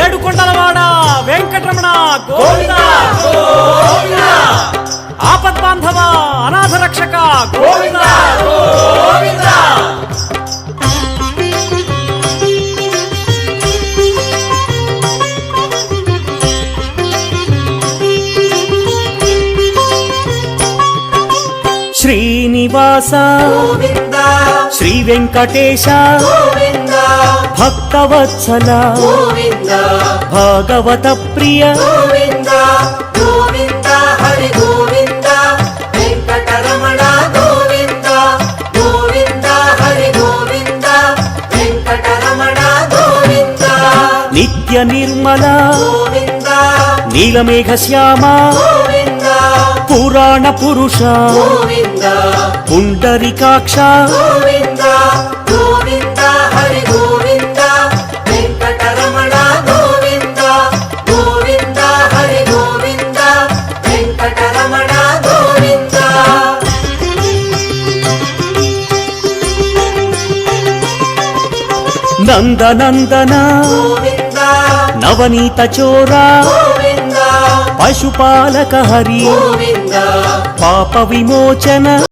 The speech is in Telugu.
ఏడుకొండలవాడ వెంకటరమణ గోవింద గోవింద, ఆపద్బాంధవ అనాథ రక్షక గోవింద గోవింద. శ్రీనివాస గోవింద, శ్రీ వెంకటేశ గోవింద, భక్తవత్సల గోవింద, భాగవత ప్రియ గోవింద, గోవింద, హరి గోవింద, వెంకటరమణ గోవింద, గోవింద, హరి గోవింద, వెంకటరమణ గోవింద. నిత్య నిర్మల గోవింద, నీలమేఘ శ్యామ గోవింద, పురాణ పురుష గోవింద, పుండరీకాక్ష గోవింద, గోవింద, హరి గోవింద, వెంకటరమణ గోవింద, గోవింద, హరి గోవింద, వెంకటరమణ గోవింద. నందనందన గోవింద, నవనీత చోర గోవింద, పశుపాలక హరి గోవింద, పాప విమోచన